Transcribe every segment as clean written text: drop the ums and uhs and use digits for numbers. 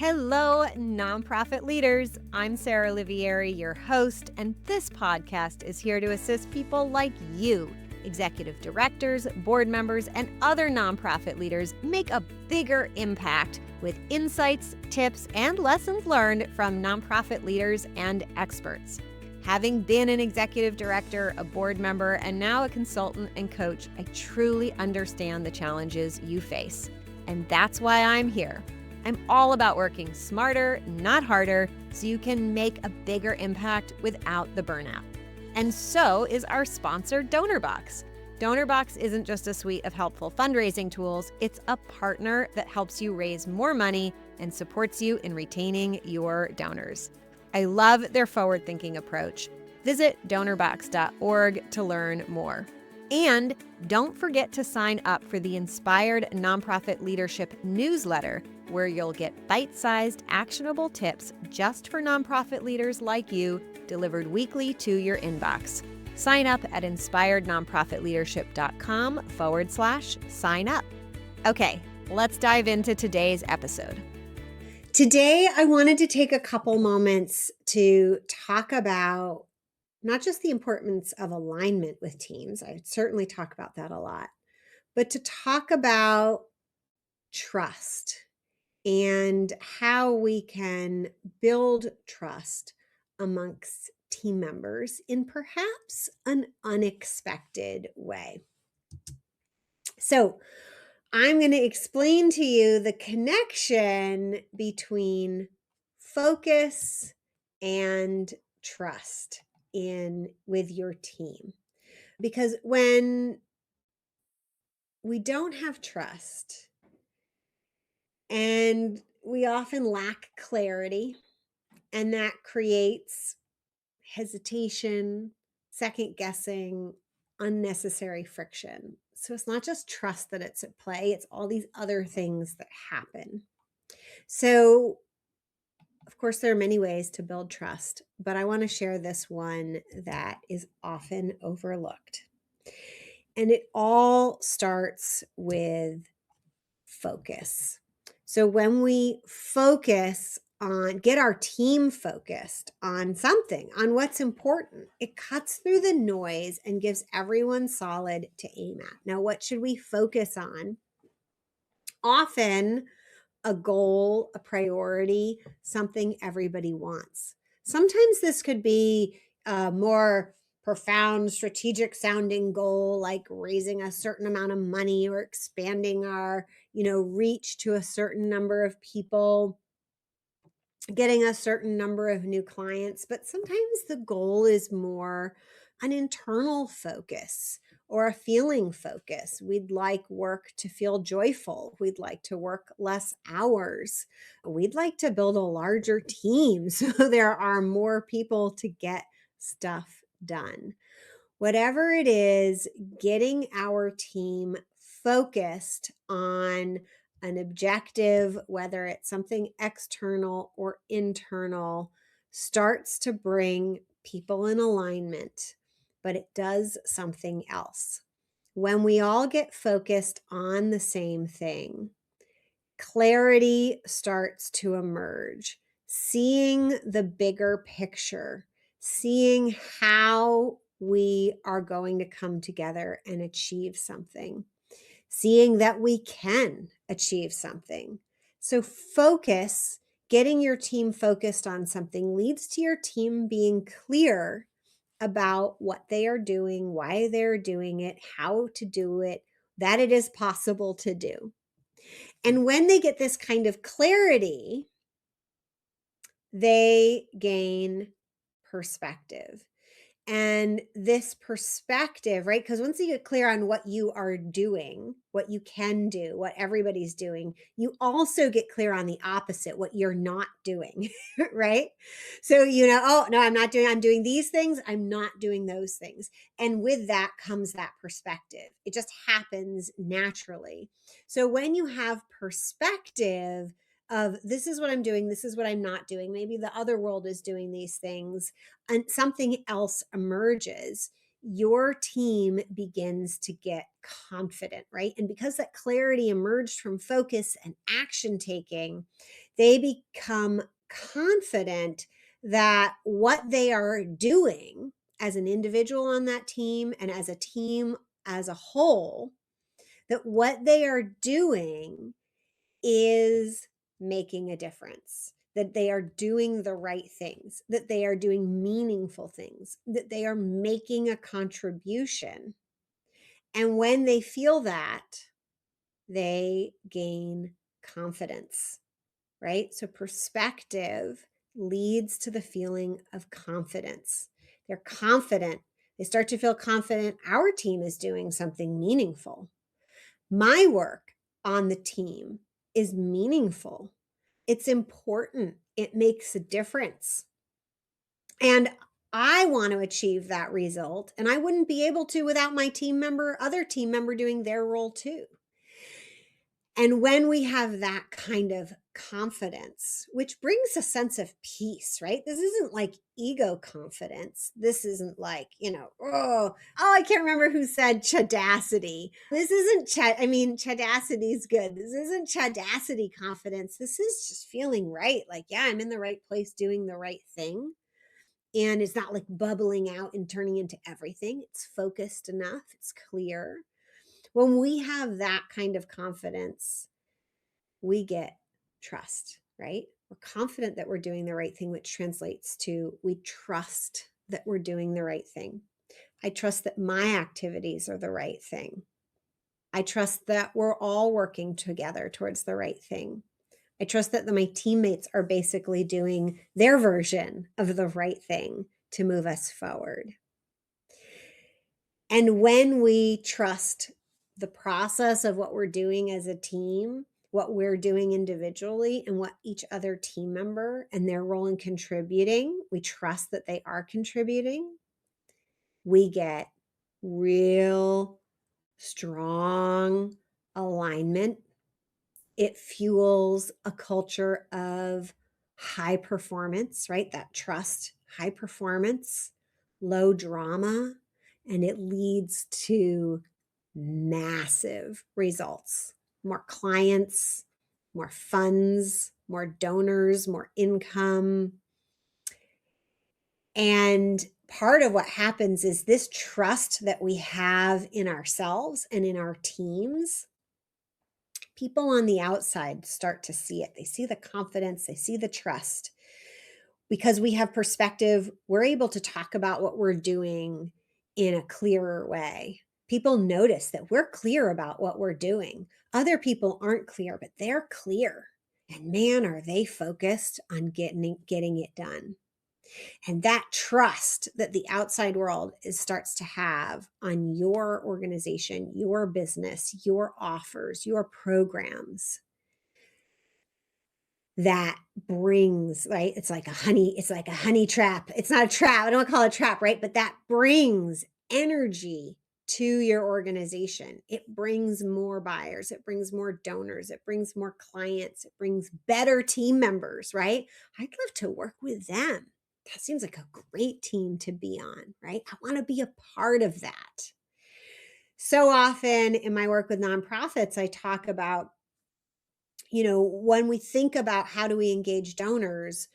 Hello, nonprofit leaders. I'm Sarah Olivieri, your host, and this podcast is here to assist people like you, executive directors, board members, and other nonprofit leaders, make a bigger impact with insights, tips, and lessons learned from nonprofit leaders and experts. Having been an executive director, a board member, and now a consultant and coach, I truly understand the challenges you face. And that's why I'm here. I'm all about working smarter, not harder, so you can make a bigger impact without the burnout. And so is our sponsor, DonorBox. DonorBox isn't just a suite of helpful fundraising tools, it's a partner that helps you raise more money and supports you in retaining your donors. I love their forward-thinking approach. Visit donorbox.org to learn more. And don't forget to sign up for the Inspired Nonprofit Leadership newsletter, where you'll get bite-sized, actionable tips just for nonprofit leaders like you, delivered weekly to your inbox. Sign up at inspirednonprofitleadership.com/sign up. Okay, let's dive into today's episode. Today, I wanted to take a couple moments to talk about not just the importance of alignment with teams. I certainly talk about that a lot, but to talk about trust and how we can build trust amongst team members in perhaps an unexpected way. So, I'm going to explain to you the connection between focus and trust with your team. Because when we don't have trust and we often lack clarity, and that creates hesitation, second guessing, unnecessary friction. So it's not just trust that it's at play, it's all these other things that happen. So, of course, there are many ways to build trust, but I want to share this one that is often overlooked. And it all starts with focus. So when we get our team focused on something, on what's important, it cuts through the noise and gives everyone solid to aim at. Now, what should we focus on? Often a goal, a priority, something everybody wants. Sometimes this could be a more profound, strategic sounding goal, like raising a certain amount of money or expanding our, reach to a certain number of people, getting a certain number of new clients. But sometimes the goal is more an internal focus or a feeling focus. We'd like work to feel joyful. We'd like to work less hours. We'd like to build a larger team so there are more people to get stuff done. Whatever it is, getting our team focused on an objective, whether it's something external or internal, starts to bring people in alignment, but it does something else. When we all get focused on the same thing, clarity starts to emerge, seeing the bigger picture, seeing how we are going to come together and achieve something, seeing that we can achieve something. So focus, getting your team focused on something leads to your team being clear about what they are doing, why they're doing it, how to do it, that it is possible to do. And when they get this kind of clarity, they gain perspective. And this perspective, right? Because once you get clear on what you are doing, what you can do, what everybody's doing, you also get clear on the opposite, what you're not doing, right? So, oh, no, I'm doing these things. I'm not doing those things. And with that comes that perspective. It just happens naturally. So when you have perspective of this is what I'm doing, this is what I'm not doing, maybe the other world is doing these things, and something else emerges, your team begins to get confident, right? And because that clarity emerged from focus and action taking, they become confident that what they are doing as an individual on that team and as a team as a whole, that what they are doing is making a difference, that they are doing the right things, that they are doing meaningful things, that they are making a contribution. And when they feel that, they gain confidence, right? So perspective leads to the feeling of confidence. They're confident. They start to feel confident our team is doing something meaningful. My work on the team is meaningful. It's important. It makes a difference. And I want to achieve that result. And I wouldn't be able to without my other team member doing their role too. And when we have that kind of confidence, which brings a sense of peace, right? This isn't like ego confidence. This isn't like, I can't remember who said chadacity. This isn't chadacity is good. This isn't chadacity confidence. This is just feeling right. Like, yeah, I'm in the right place doing the right thing. And it's not like bubbling out and turning into everything. It's focused enough. It's clear. When we have that kind of confidence, we get trust, right? We're confident that we're doing the right thing, which translates to we trust that we're doing the right thing. I trust that my activities are the right thing. I trust that we're all working together towards the right thing. I trust that my teammates are basically doing their version of the right thing to move us forward. And when we trust the process of what we're doing as a team, what we're doing individually, and what each other team member and their role in contributing, we trust that they are contributing, we get real strong alignment. It fuels a culture of high performance, right? That trust, high performance, low drama, and it leads to massive results. More clients, more funds, more donors, more income. And part of what happens is this trust that we have in ourselves and in our teams, people on the outside start to see it. They see the confidence, they see the trust. Because we have perspective, we're able to talk about what we're doing in a clearer way. People notice that we're clear about what we're doing. Other people aren't clear, but they're clear. And man, are they focused on getting it done. And that trust that the outside world starts to have on your organization, your business, your offers, your programs, that brings, right? It's like a honey trap. It's not a trap. I don't want to call it a trap, right? But that brings energy to your organization. It brings more buyers. It brings more donors. It brings more clients. It brings better team members, right? I'd love to work with them. That seems like a great team to be on, right? I want to be a part of that. So often in my work with nonprofits, I talk about, when we think about how do we engage donors,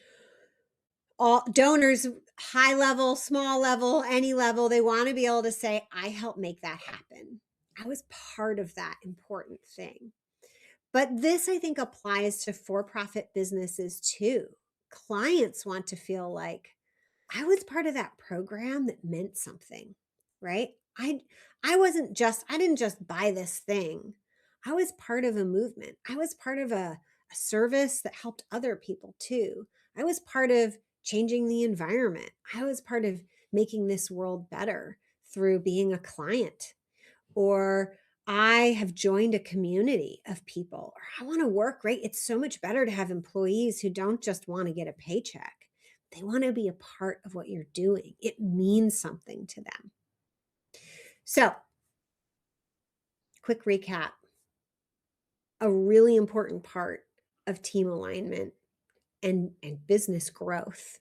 all donors, high level, small level, any level, they want to be able to say, I helped make that happen. I was part of that important thing. But this, I think, applies to for-profit businesses too. Clients want to feel like I was part of that program that meant something, right? I didn't just buy this thing. I was part of a movement. I was part of a service that helped other people too. I was part of changing the environment. I was part of making this world better through being a client. Or I have joined a community of people. Or I want to work, right? It's so much better to have employees who don't just want to get a paycheck. They want to be a part of what you're doing. It means something to them. So, quick recap. A really important part of team alignment and business growth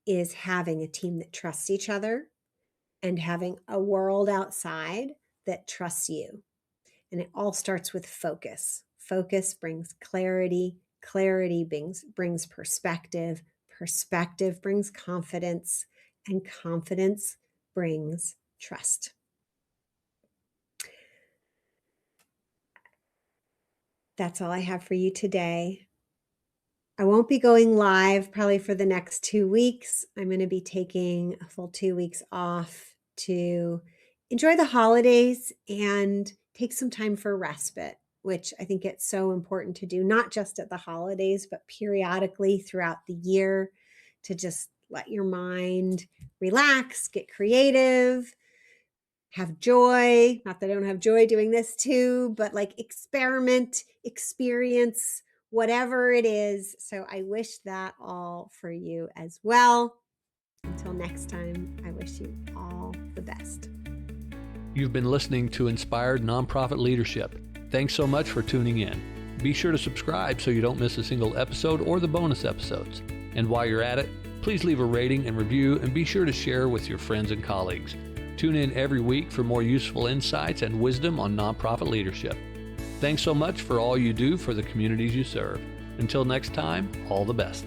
is having a team that trusts each other and having a world outside that trusts you. And it all starts with focus. Focus brings clarity. Clarity brings perspective. Perspective brings confidence. And confidence brings trust. That's all I have for you today. I won't be going live probably for the next 2 weeks. I'm going to be taking a full 2 weeks off to enjoy the holidays and take some time for respite, which I think it's so important to do, not just at the holidays, but periodically throughout the year, to just let your mind relax, get creative, have joy. Not that I don't have joy doing this too, but like experiment, experience, whatever it is. So I wish that all for you as well. Until next time, I wish you all the best. You've been listening to Inspired Nonprofit Leadership. Thanks so much for tuning in. Be sure to subscribe so you don't miss a single episode or the bonus episodes. And while you're at it, please leave a rating and review, and be sure to share with your friends and colleagues. Tune in every week for more useful insights and wisdom on nonprofit leadership. Thanks so much for all you do for the communities you serve. Until next time, all the best.